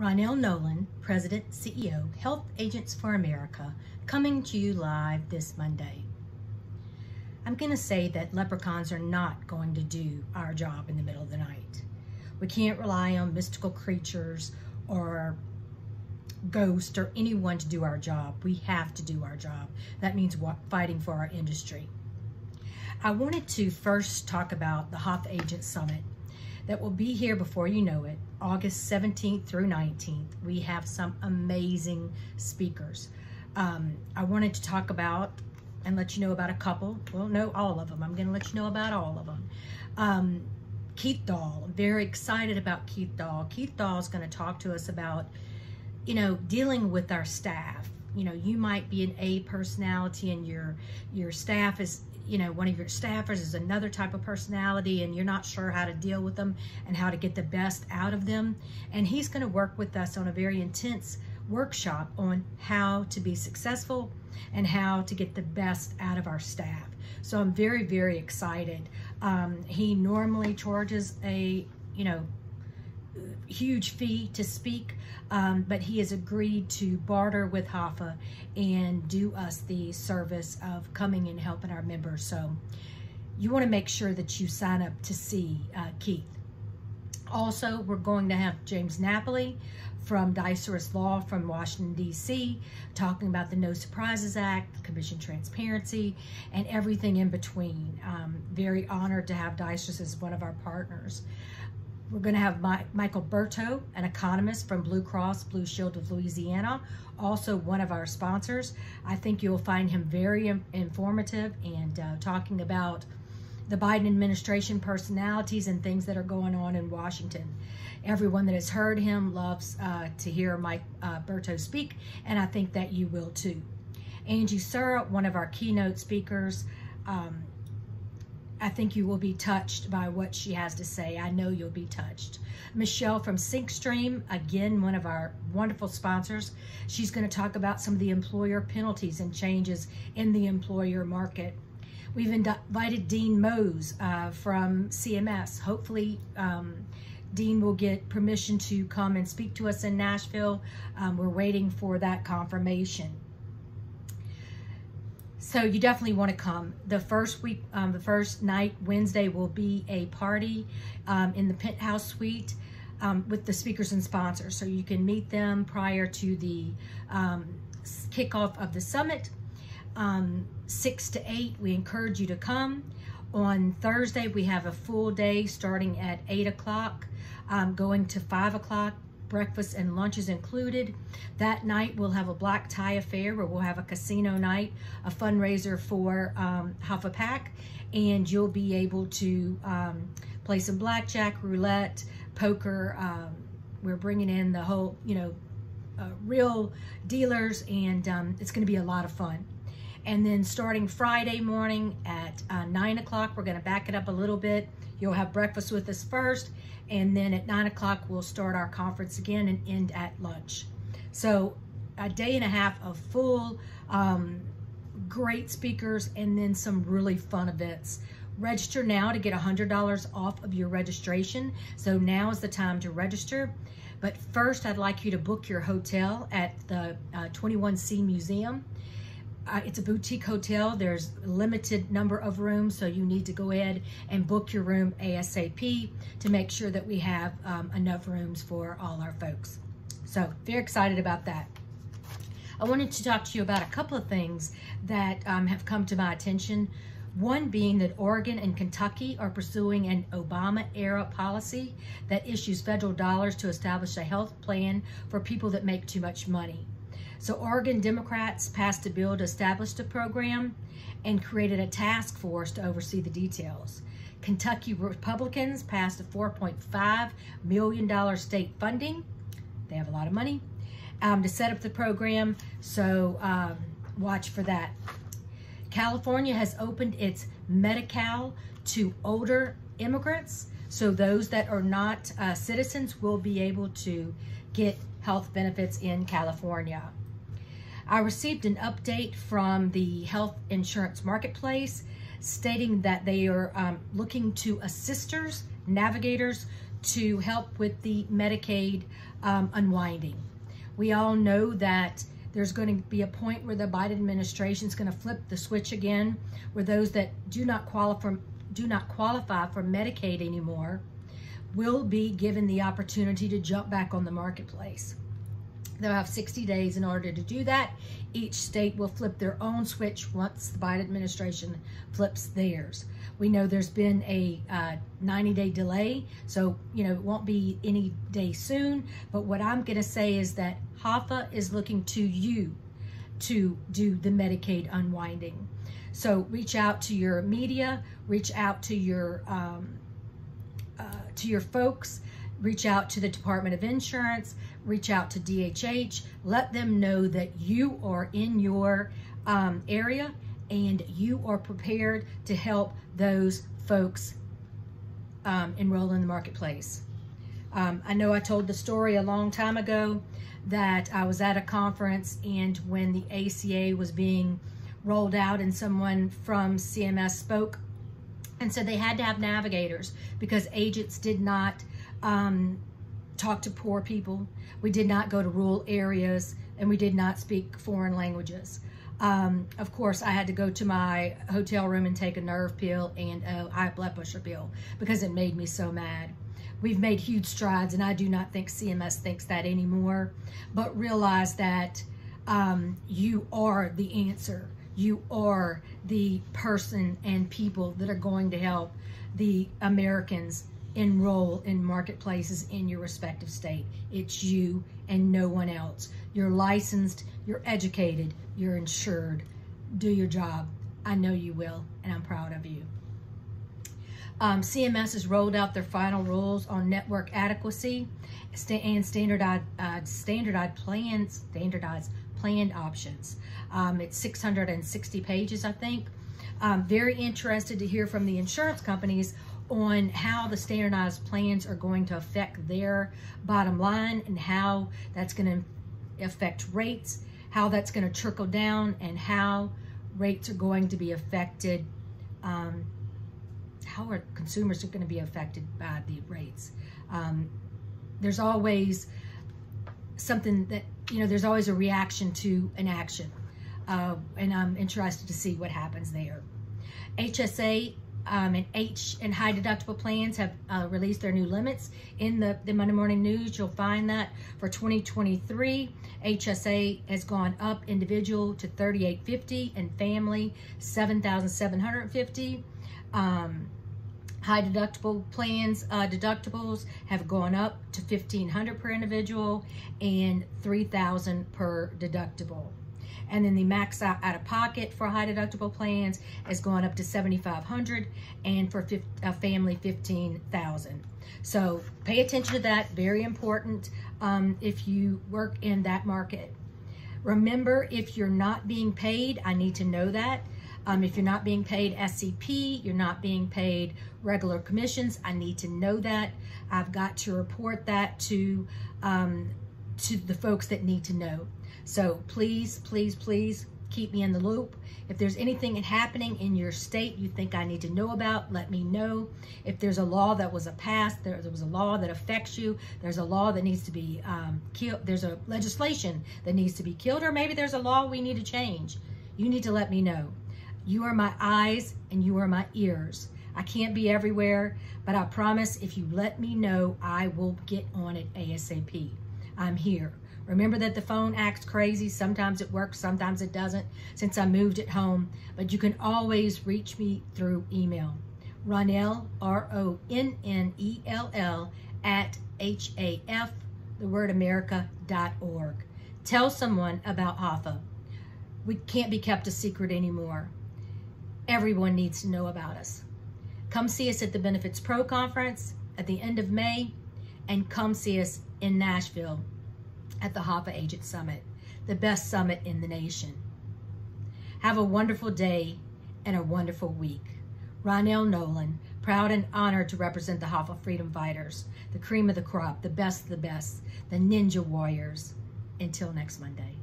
Ronell Nolan, President, CEO, Health Agents for America, coming to you live this Monday. I'm going to say that leprechauns are not going to do our job in the middle of the night. We can't rely on mystical creatures or ghosts or anyone to do our job. We have to do our job. That means fighting for our industry. I wanted to first talk about the HAFA Agent Summit that will be here before you know it, August 17th through 19th. We have some amazing speakers. I wanted to talk about and let you know about a couple. Well, no, all of them. I'm going to let you know about all of them. Keith Dahl. I'm very excited about Keith Dahl. Keith Dahl is going to talk to us about, dealing with our staff. You might be an A personality and your staff is, one of your staffers is another type of personality and you're not sure how to deal with them and how to get the best out of them. And he's going to work with us on a very intense workshop on how to be successful and how to get the best out of our staff. So I'm very, very excited. He normally charges a, huge fee to speak, but he has agreed to barter with HAFA and do us the service of coming and helping our members. So you want to make sure that you sign up to see Keith. Also, we're going to have James Napoli from Dicerus Law from Washington, D.C., talking about the No Surprises Act, Commission Transparency, and everything in between. Very honored to have Dicerus as one of our partners. We're going to have Michael Berto, an economist from Blue Cross Blue Shield of Louisiana, also one of our sponsors. I think you'll find him very informative and talking about the Biden administration personalities and things that are going on in Washington. Everyone that has heard him loves to hear Mike Berto speak, and I think that you will too. Angie Sura, one of our keynote speakers, I think you will be touched by what she has to say. I know you'll be touched. Michelle from SyncStream, again, one of our wonderful sponsors. She's going to talk about some of the employer penalties and changes in the employer market. We've invited Dean Mose from CMS. Hopefully, Dean will get permission to come and speak to us in Nashville. We're waiting for that confirmation. So you definitely want to come. The first night, Wednesday, will be a party in the Penthouse Suite with the speakers and sponsors. So you can meet them prior to the kickoff of the summit. 6 to 8, we encourage you to come. On Thursday, we have a full day starting at 8 o'clock, going to 5 o'clock. Breakfast and lunch is included. That night we'll have a black tie affair where we'll have a casino night, a fundraiser for HAFA PAC, and you'll be able to play some blackjack, roulette, poker. We're bringing in the whole, real dealers, and it's going to be a lot of fun. And then starting Friday morning at 9 o'clock, we're going to back it up a little bit. You'll have breakfast with us first, and then at 9 o'clock, we'll start our conference again and end at lunch. So a day and a half of full, great speakers, and then some really fun events. Register now to get $100 off of your registration. So now is the time to register. But first, I'd like you to book your hotel at the 21C Museum. It's a boutique hotel. There's a limited number of rooms, so you need to go ahead and book your room ASAP to make sure that we have enough rooms for all our folks. So very excited about that. I wanted to talk to you about a couple of things that have come to my attention. One being that Oregon and Kentucky are pursuing an Obama-era policy that issues federal dollars to establish a health plan for people that make too much money. So Oregon Democrats passed a bill to establish the program and created a task force to oversee the details. Kentucky Republicans passed a $4.5 million state funding. They have a lot of money to set up the program, so watch for that. California has opened its Medi-Cal to older immigrants, so those that are not citizens will be able to get health benefits in California. I received an update from the health insurance marketplace stating that they are looking to assisters, navigators, to help with the Medicaid unwinding. We all know that there's going to be a point where the Biden administration is going to flip the switch again, where those that do not qualify for Medicaid anymore will be given the opportunity to jump back on the marketplace. They'll have 60 days in order to do that. Each state will flip their own switch once the Biden administration flips theirs. We know there's been a 90-day delay, so it won't be any day soon. But what I'm going to say is that HAFA is looking to you to do the Medicaid unwinding. So reach out to your media, reach out to your folks, reach out to the Department of Insurance, reach out to DHH, let them know that you are in your area and you are prepared to help those folks enroll in the marketplace. I know I told the story a long time ago that I was at a conference, and when the ACA was being rolled out and someone from CMS spoke and said they had to have navigators because agents did not talk to poor people. We did not go to rural areas, and we did not speak foreign languages. Of course, I had to go to my hotel room and take a nerve pill and a high blood pressure pill because it made me so mad. We've made huge strides, and I do not think CMS thinks that anymore, but realize that you are the answer. You are the person and people that are going to help the Americans enroll in marketplaces in your respective state. It's you and no one else. You're licensed, you're educated, you're insured. Do your job. I know you will, and I'm proud of you. CMS has rolled out their final rules on network adequacy and standardized plan options. It's 660 pages, I think. Very interested to hear from the insurance companies on how the standardized plans are going to affect their bottom line and how that's going to affect rates, how that's going to trickle down, and how rates are going to be affected, how our consumers are going to be affected by the rates. There's always something that, there's always a reaction to an action. And I'm interested to see what happens there. HSA and high deductible plans have released their new limits. In the Monday Morning News, you'll find that for 2023, HSA has gone up individual to $3,850 and family $7,750. High deductible plans, deductibles have gone up to $1,500 per individual and $3,000 per deductible. And then the max out of pocket for high deductible plans has gone up to $7,500, and for a family $15,000. So pay attention to that. Very important if you work in that market. Remember, if you're not being paid, I need to know that. If you're not being paid SCP, you're not being paid regular commissions, I need to know that. I've got to report that to the folks that need to know. So please, please, please keep me in the loop. If there's anything happening in your state you think I need to know about, let me know. If there's a law that was passed, there was a law that affects you, there's a law that needs to be killed, there's a legislation that needs to be killed, or maybe there's a law we need to change, you need to let me know. You are my eyes and you are my ears. I can't be everywhere, but I promise if you let me know, I will get on it ASAP. I'm here. Remember that the phone acts crazy. Sometimes it works, sometimes it doesn't, since I moved it home. But you can always reach me through email. Ronell, RONNELL, at HAF, the word America.org. Tell someone about HAFA. We can't be kept a secret anymore. Everyone needs to know about us. Come see us at the Benefits Pro Conference at the end of May, and come see us in Nashville at the HAFA Agent Summit, the best summit in the nation. Have a wonderful day and a wonderful week. Ronell Nolan, proud and honored to represent the HAFA Freedom Fighters, the cream of the crop, the best of the best, the Ninja Warriors. Until next Monday.